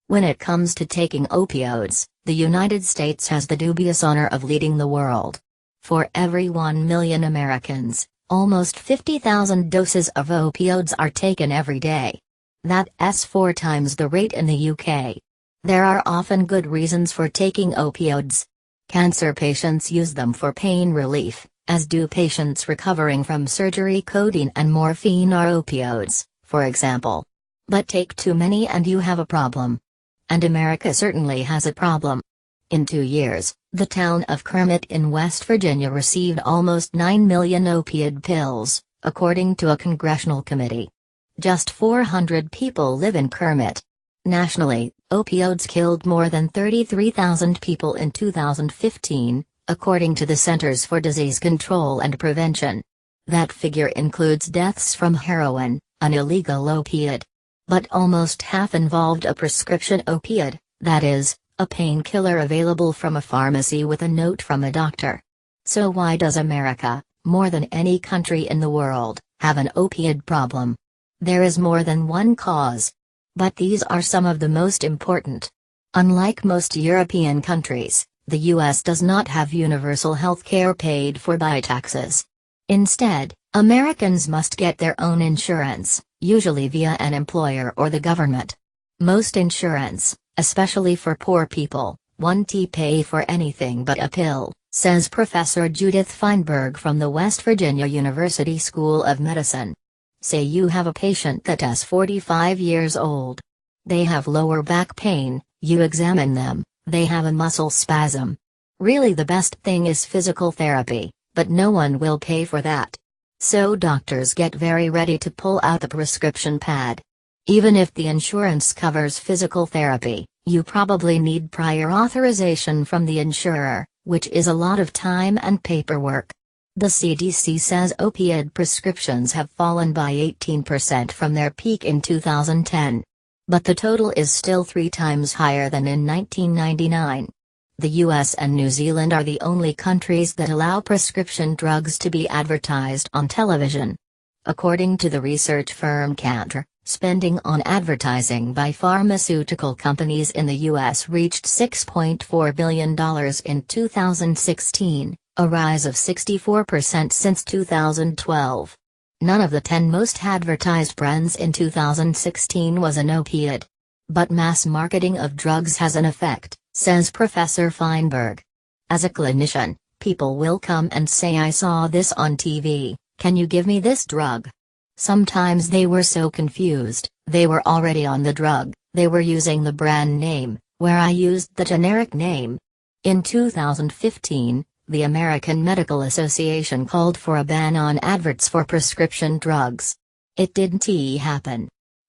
When it comes to taking opioids, the United States has the dubious honor of leading the world. For every 1 million Americans, almost 50,000 doses of opioids are taken every day. That's 4 times the rate in the UK. There are often good reasons for taking opioids. Cancer patients use them for pain relief, as do patients recovering from surgery. Codeine and morphine are opioids, for example. But take too many and you have a problem. And America certainly has a problem. In 2 years, the town of Kermit in West Virginia received almost 9 million opioid pills, according to a congressional committee. Just 400 people live in Kermit. Nationally, opioids killed more than 33,000 people in 2015, according to the Centers for Disease Control and Prevention. That figure includes deaths from heroin, an illegal opiate. But almost half involved a prescription opioid, that is, a painkiller available from a pharmacy with a note from a doctor. So why does America, more than any country in the world, have an opioid problem? There is more than one cause. But these are some of the most important. Unlike most European countries, the U.S. does not have universal health care paid for by taxes. Instead, Americans must get their own insurance, usually via an employer or the government. Most insurance, especially for poor people, won't pay for anything but a pill, says Professor Judith Feinberg from the West Virginia University School of Medicine. Say you have a patient that is 45 years old. They have lower back pain, you examine them, they have a muscle spasm. Really the best thing is physical therapy, but no one will pay for that. So doctors get very ready to pull out the prescription pad. Even if the insurance covers physical therapy, you probably need prior authorization from the insurer, which is a lot of time and paperwork. The CDC says opioid prescriptions have fallen by 18% from their peak in 2010. But the total is still 3 times higher than in 1999. The US and New Zealand are the only countries that allow prescription drugs to be advertised on television. According to the research firm Cantor, spending on advertising by pharmaceutical companies in the US reached $6.4 billion in 2016, a rise of 64% since 2012. None of the 10 most advertised brands in 2016 was an opiate. But mass marketing of drugs has an effect, says Professor Feinberg. As a clinician, people will come and say, I saw this on TV, can you give me this drug? Sometimes they were so confused, they were already on the drug, they were using the brand name, where I used the generic name. In 2015, the American Medical Association called for a ban on adverts for prescription drugs. It didn't happen.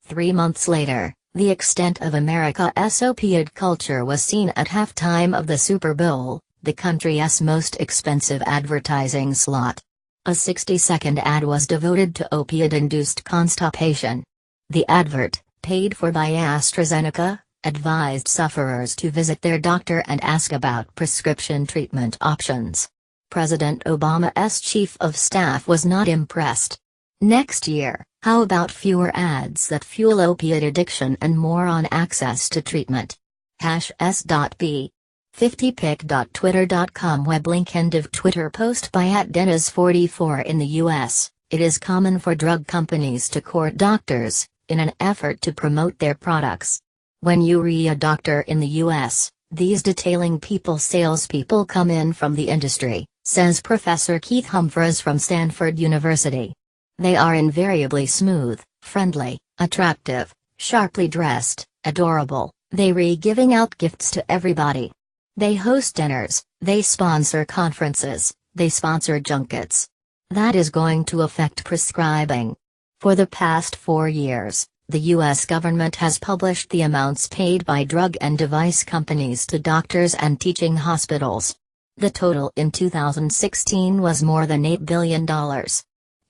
3 months later, the extent of America's opioid culture was seen at halftime of the Super Bowl, the country's most expensive advertising slot. A 60-second ad was devoted to opioid-induced constipation. The advert, paid for by AstraZeneca, advised sufferers to visit their doctor and ask about prescription treatment options. President Obama's chief of staff was not impressed. Next year, how about fewer ads that fuel opiate addiction and more on access to treatment? #s.b. 50pic.twitter.com web link. End of Twitter post by @Dennis44. In the U.S., it is common for drug companies to court doctors, in an effort to promote their products. When you read a doctor in the U.S., these detailing people salespeople come in from the industry, says Professor Keith Humphreys from Stanford University. They are invariably smooth, friendly, attractive, sharply dressed, adorable, they giving out gifts to everybody. They host dinners, they sponsor conferences, they sponsor junkets. That is going to affect prescribing. For the past 4 years, the U.S. government has published the amounts paid by drug and device companies to doctors and teaching hospitals. The total in 2016 was more than $8 billion.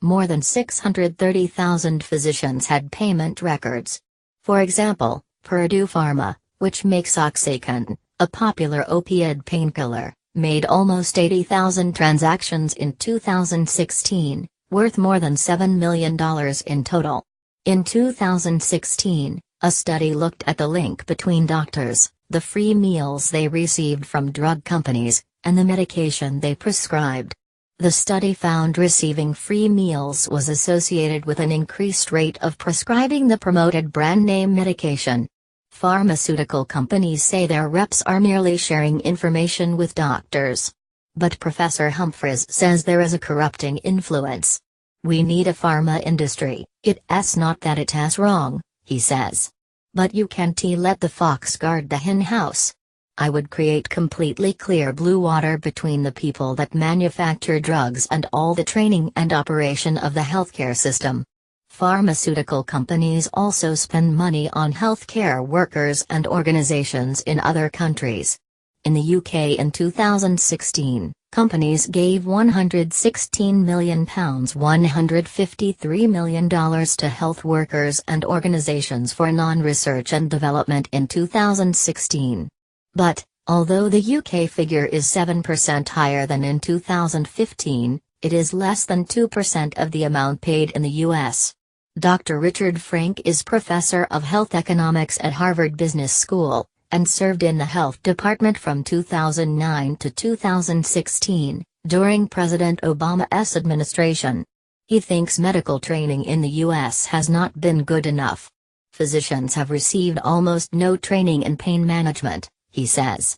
More than 630,000 physicians had payment records. For example, Purdue Pharma, which makes Oxycontin, a popular opioid painkiller, made almost 80,000 transactions in 2016, worth more than $7 million in total. In 2016, A study looked at the link between doctors, the free meals they received from drug companies, and the medication they prescribed. The study found receiving free meals was associated with an increased rate of prescribing the promoted brand name medication. Pharmaceutical companies say their reps are merely sharing information with doctors. But Professor Humphreys says there is a corrupting influence. We need a pharma industry, it's not that it's wrong, he says. But you can't let the fox guard the hen house. I would create completely clear blue water between the people that manufacture drugs and all the training and operation of the healthcare system. Pharmaceutical companies also spend money on healthcare workers and organizations in other countries. In the UK in 2016, companies gave £116 million $153 million to health workers and organizations for non-research and development in 2016. But, although the UK figure is 7% higher than in 2015, it is less than 2% of the amount paid in the US. Dr. Richard Frank is professor of health economics at Harvard Business School, and served in the health department from 2009 to 2016, during President Obama's administration. He thinks medical training in the U.S. has not been good enough. Physicians have received almost no training in pain management, he says.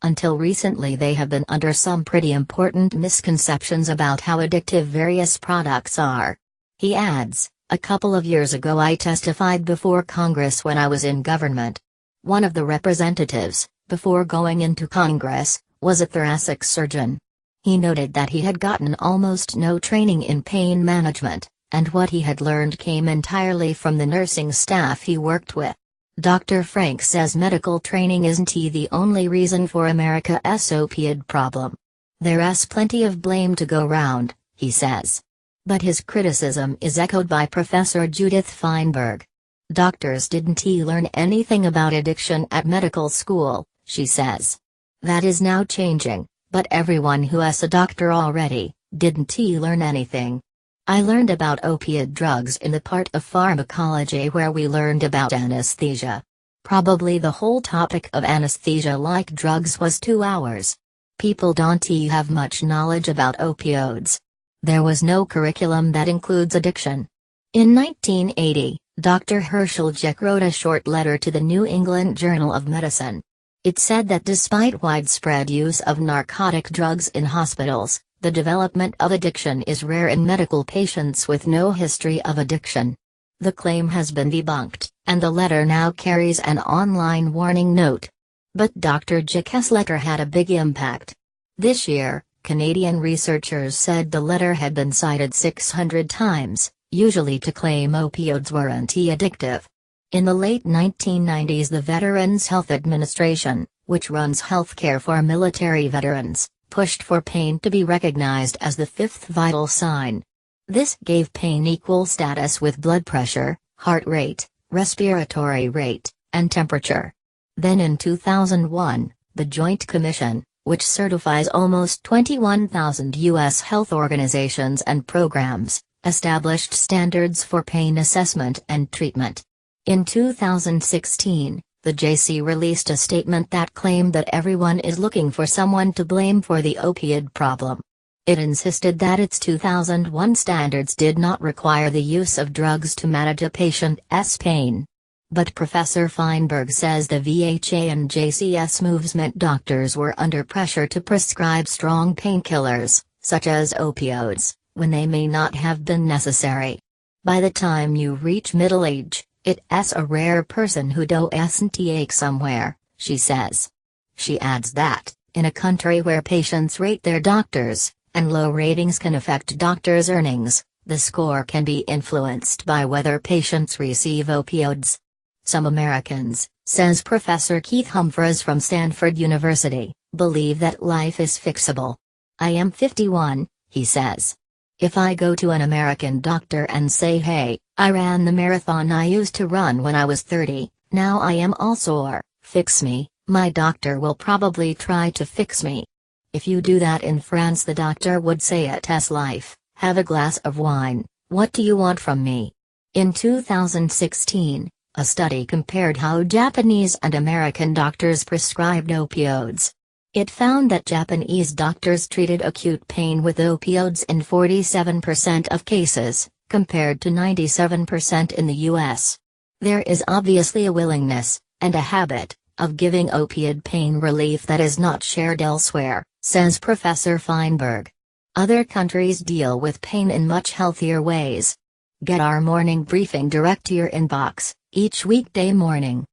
Until recently they have been under some pretty important misconceptions about how addictive various products are. He adds, a couple of years ago I testified before Congress when I was in government. One of the representatives, before going into Congress, was a thoracic surgeon. He noted that he had gotten almost no training in pain management, and what he had learned came entirely from the nursing staff he worked with. Dr. Frank says medical training isn't the only reason for America's opioid problem. There's plenty of blame to go round, he says. But his criticism is echoed by Professor Judith Feinberg. Doctors didn't learn anything about addiction at medical school, she says. That is now changing, but everyone who is a doctor already didn't learn anything. I learned about opiate drugs in the part of pharmacology where we learned about anesthesia. Probably the whole topic of anesthesia-like drugs was 2 hours. People don't have much knowledge about opioids. There was no curriculum that includes addiction. In 1980, Dr. Herschel Jeck wrote a short letter to the New England Journal of Medicine. It said that despite widespread use of narcotic drugs in hospitals, the development of addiction is rare in medical patients with no history of addiction. The claim has been debunked, and the letter now carries an online warning note. But Dr. Jeck's letter had a big impact. This year, Canadian researchers said the letter had been cited 600 times, usually to claim opioids weren't addictive. In the late 1990s, the Veterans Health Administration, which runs healthcare for military veterans, pushed for pain to be recognized as the fifth vital sign. This gave pain equal status with blood pressure, heart rate, respiratory rate, and temperature. Then in 2001, the Joint Commission, which certifies almost 21,000 U.S. health organizations and programs, established standards for pain assessment and treatment. In 2016, the JC released a statement that claimed that everyone is looking for someone to blame for the opioid problem. It insisted that its 2001 standards did not require the use of drugs to manage a patient's pain. But Professor Feinberg says the VHA and JC's moves meant doctors were under pressure to prescribe strong painkillers, such as opioids, when they may not have been necessary. By the time you reach middle age, it's a rare person who doesn't ache somewhere, she says. She adds that, in a country where patients rate their doctors, and low ratings can affect doctors' earnings, the score can be influenced by whether patients receive opioids. Some Americans, says Professor Keith Humphreys from Stanford University, believe that life is fixable. I am 51, he says. If I go to an American doctor and say, hey, I ran the marathon I used to run when I was 30, now I am all sore, fix me, my doctor will probably try to fix me. If you do that in France, the doctor would say it's life, have a glass of wine, what do you want from me? In 2016, A study compared how Japanese and American doctors prescribed opioids. It found that Japanese doctors treated acute pain with opioids in 47% of cases, compared to 97% in the US. There is obviously a willingness, and a habit, of giving opiate pain relief that is not shared elsewhere, says Professor Feinberg. Other countries deal with pain in much healthier ways. Get our morning briefing direct to your inbox, each weekday morning.